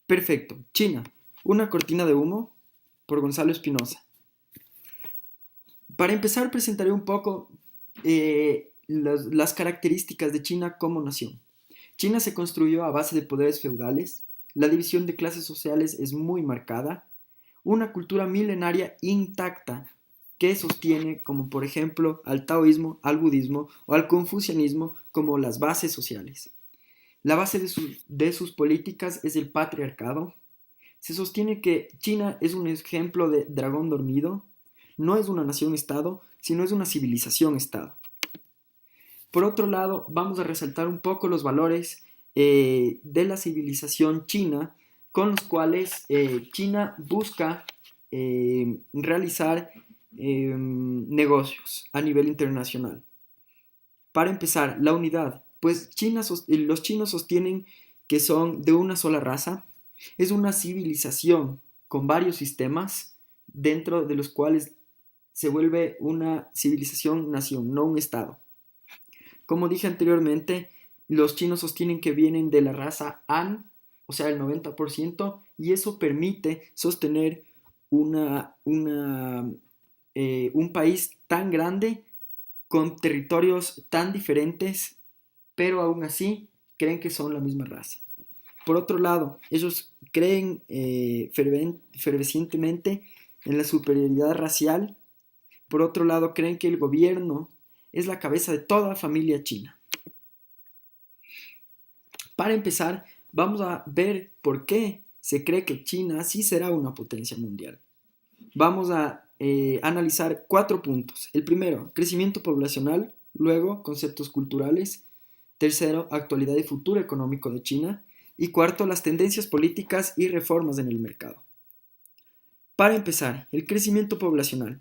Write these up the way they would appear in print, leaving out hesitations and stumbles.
Perfecto. China, una cortina de humo por Gonzalo Espinosa. Para empezar, presentaré un poco las características de China como nación. China se construyó a base de poderes feudales, la división de clases sociales es muy marcada, una cultura milenaria intacta que sostiene, como por ejemplo, al taoísmo, al budismo o al confucianismo como las bases sociales. La base de sus políticas es el patriarcado. Se sostiene que China es un ejemplo de dragón dormido, no es una nación-estado, sino es una civilización-estado. Por otro lado, vamos a resaltar un poco los valores de la civilización china, con los cuales China busca realizar negocios a nivel internacional. Para empezar, la unidad. Pues los chinos sostienen que son de una sola raza. Es una civilización con varios sistemas dentro de los cuales se vuelve una civilización-nación, no un estado. Como dije anteriormente, los chinos sostienen que vienen de la raza Han, o sea, el 90%, y eso permite sostener un país tan grande con territorios tan diferentes, pero aún así creen que son la misma raza. Por otro lado, ellos creen fervientemente en la superioridad racial. Por otro lado, creen que el gobierno es la cabeza de toda familia china. Para empezar, vamos a ver por qué se cree que China sí será una potencia mundial. Vamos a analizar 4 puntos. El primero, crecimiento poblacional. Luego, conceptos culturales. Tercero, actualidad y futuro económico de China. Y cuarto, las tendencias políticas y reformas en el mercado. Para empezar, el crecimiento poblacional.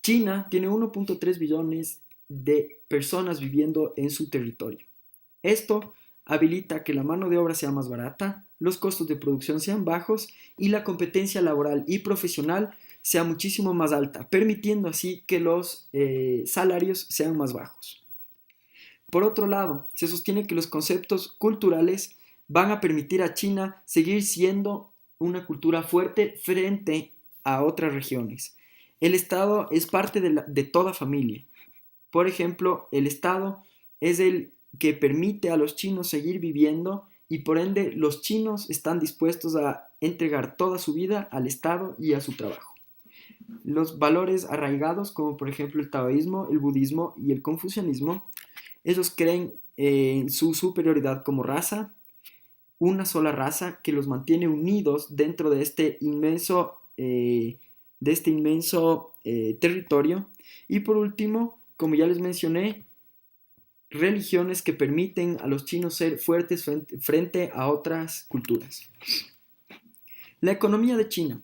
China tiene 1.3 billones de personas viviendo en su territorio. Esto habilita que la mano de obra sea más barata, los costos de producción sean bajos y la competencia laboral y profesional sea muchísimo más alta, permitiendo así que los salarios sean más bajos. Por otro lado, se sostiene que los conceptos culturales van a permitir a China seguir siendo una cultura fuerte frente a otras regiones. El Estado es parte de toda familia. Por ejemplo, el Estado es el que permite a los chinos seguir viviendo y por ende los chinos están dispuestos a entregar toda su vida al Estado y a su trabajo. Los valores arraigados, como por ejemplo el taoísmo, el budismo y el confucianismo, ellos creen en su superioridad como raza, una sola raza que los mantiene unidos dentro de este inmenso territorio. Y por último, como ya les mencioné, religiones que permiten a los chinos ser fuertes frente a otras culturas. La economía de China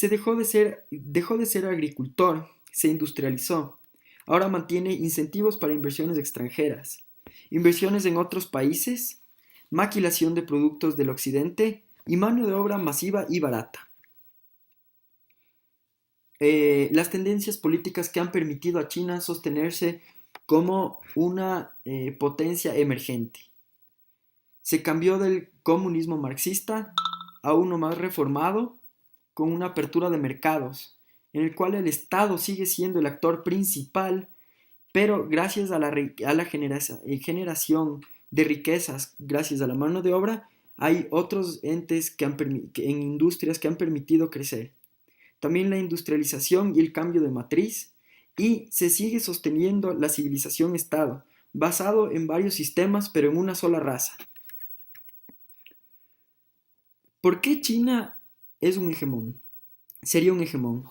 dejó de ser agricultor, se industrializó. Ahora mantiene incentivos para inversiones extranjeras, inversiones en otros países, maquilación de productos del occidente y mano de obra masiva y barata. Las tendencias políticas que han permitido a China sostenerse como una potencia emergente. Se cambió del comunismo marxista a uno más reformado, con una apertura de mercados, en el cual el Estado sigue siendo el actor principal, pero gracias a la generación de riquezas, gracias a la mano de obra, hay otros entes en industrias que han permitido crecer. También la industrialización y el cambio de matriz, y se sigue sosteniendo la civilización-estado, basado en varios sistemas, pero en una sola raza. ¿Por qué China es un hegemón? Sería un hegemón.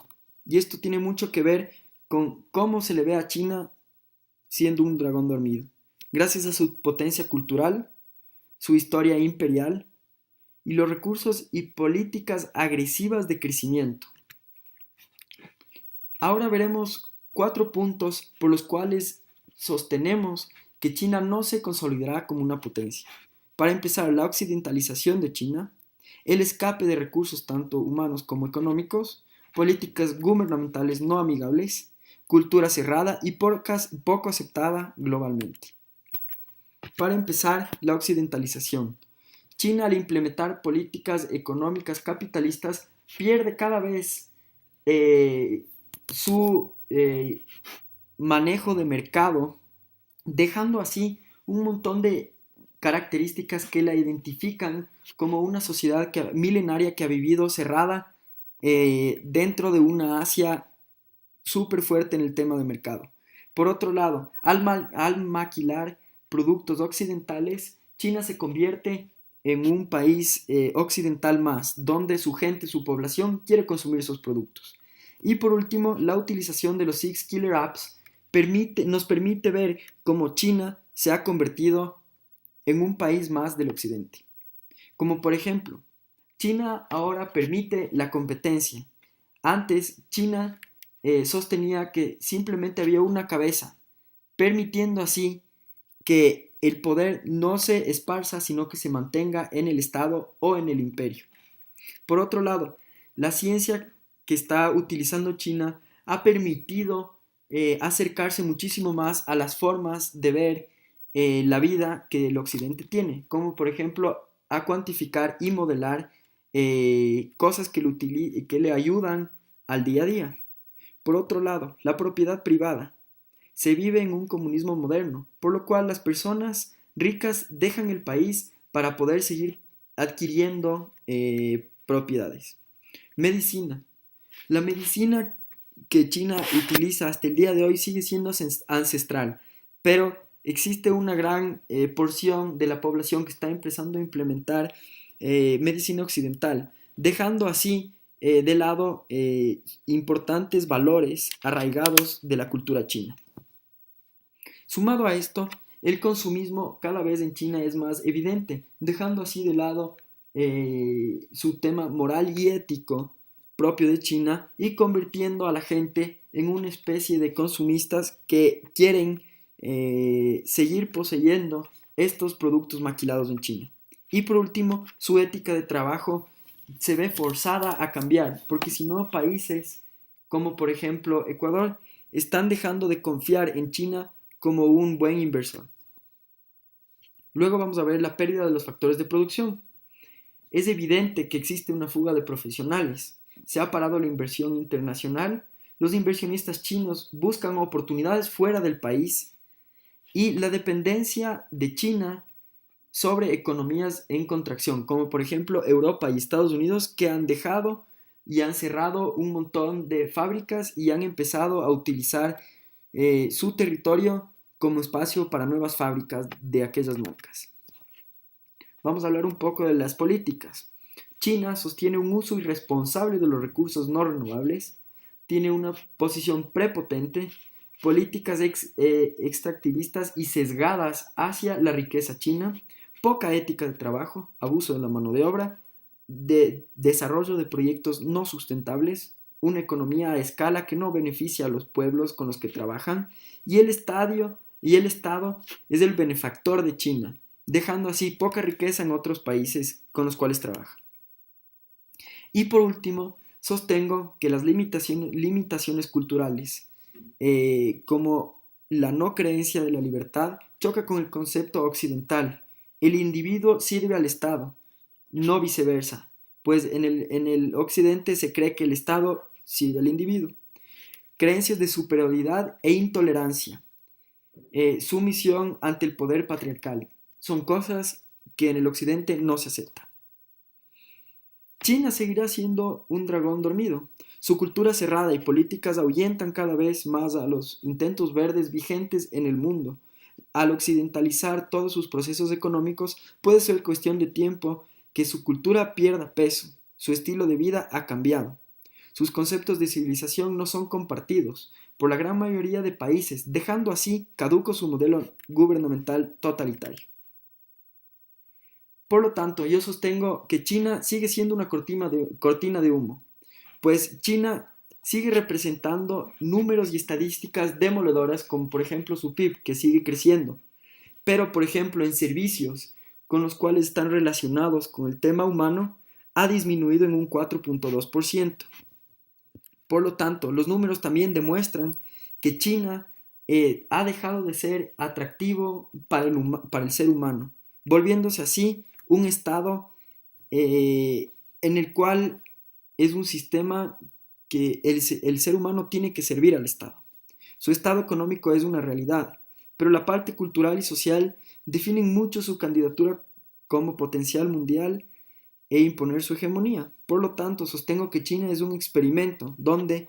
Y esto tiene mucho que ver con cómo se le ve a China siendo un dragón dormido. Gracias a su potencia cultural, su historia imperial y los recursos y políticas agresivas de crecimiento. Ahora veremos 4 puntos por los cuales sostenemos que China no se consolidará como una potencia. Para empezar, la occidentalización de China, el escape de recursos tanto humanos como económicos, políticas gubernamentales no amigables, cultura cerrada y poco aceptada globalmente. Para empezar, la occidentalización. China, al implementar políticas económicas capitalistas, pierde cada vez eh, su manejo de mercado, dejando así un montón de características que la identifican como una sociedad milenaria que ha vivido cerrada dentro de una Asia súper fuerte en el tema de mercado. Por otro lado, al maquilar productos occidentales, China se convierte en un país occidental más, donde su gente, su población quiere consumir esos productos. Y por último, la utilización de los Six Killer Apps nos permite ver cómo China se ha convertido en un país más del occidente. Como por ejemplo, China ahora permite la competencia. Antes, China sostenía que simplemente había una cabeza, permitiendo así que el poder no se esparza, sino que se mantenga en el Estado o en el imperio. Por otro lado, la ciencia que está utilizando China ha permitido acercarse muchísimo más a las formas de ver la vida que el occidente tiene, como por ejemplo a cuantificar y modelar cosas que le ayudan al día a día. Por otro lado, la propiedad privada. Se vive en un comunismo moderno, por lo cual las personas ricas dejan el país para poder seguir adquiriendo propiedades. Medicina. La medicina que China utiliza hasta el día de hoy sigue siendo ancestral, pero existe una gran porción de la población que está empezando a implementar medicina occidental, dejando así de lado importantes valores arraigados de la cultura china. Sumado a esto, el consumismo cada vez en China es más evidente, dejando así de lado su tema moral y ético propio de China y convirtiendo a la gente en una especie de consumistas que quieren seguir poseyendo estos productos maquilados en China. Y por último, su ética de trabajo se ve forzada a cambiar, porque si no, países como por ejemplo Ecuador están dejando de confiar en China como un buen inversor. Luego vamos a ver la pérdida de los factores de producción. Es evidente que existe una fuga de profesionales. Se ha parado la inversión internacional. Los inversionistas chinos buscan oportunidades fuera del país y la dependencia de China sobre economías en contracción, como por ejemplo Europa y Estados Unidos, que han dejado y han cerrado un montón de fábricas y han empezado a utilizar su territorio como espacio para nuevas fábricas de aquellas marcas. Vamos a hablar un poco de las políticas. China sostiene un uso irresponsable de los recursos no renovables, tiene una posición prepotente, políticas extractivistas y sesgadas hacia la riqueza china, poca ética de trabajo, abuso de la mano de obra, desarrollo de proyectos no sustentables, una economía a escala que no beneficia a los pueblos con los que trabajan, y el Estado es el benefactor de China, dejando así poca riqueza en otros países con los cuales trabaja. Y por último, sostengo que las limitaciones culturales, como la no creencia de la libertad, choca con el concepto occidental. El individuo sirve al Estado, no viceversa, pues en el occidente se cree que el Estado sirve al individuo. Creencias de superioridad e intolerancia, sumisión ante el poder patriarcal, son cosas que en el occidente no se aceptan. China seguirá siendo un dragón dormido. Su cultura cerrada y políticas ahuyentan cada vez más a los intentos verdes vigentes en el mundo. Al occidentalizar todos sus procesos económicos, puede ser cuestión de tiempo que su cultura pierda peso. Su estilo de vida ha cambiado. Sus conceptos de civilización no son compartidos por la gran mayoría de países, dejando así caduco su modelo gubernamental totalitario. Por lo tanto, yo sostengo que China sigue siendo una cortina de humo, pues China sigue representando números y estadísticas demoledoras, como por ejemplo su PIB, que sigue creciendo, pero por ejemplo en servicios con los cuales están relacionados con el tema humano, ha disminuido en un 4.2%. Por lo tanto, los números también demuestran que China ha dejado de ser atractivo para el ser humano, volviéndose así un Estado en el cual es un sistema que el ser humano tiene que servir al Estado. Su estado económico es una realidad, pero la parte cultural y social definen mucho su candidatura como potencial mundial e imponer su hegemonía. Por lo tanto, sostengo que China es un experimento donde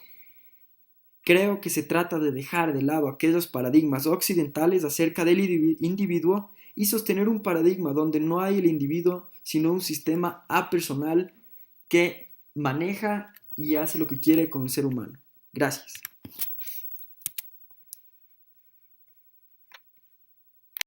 creo que se trata de dejar de lado aquellos paradigmas occidentales acerca del individuo y sostener un paradigma donde no hay el individuo, sino un sistema apersonal que maneja y hace lo que quiere con el ser humano. Gracias.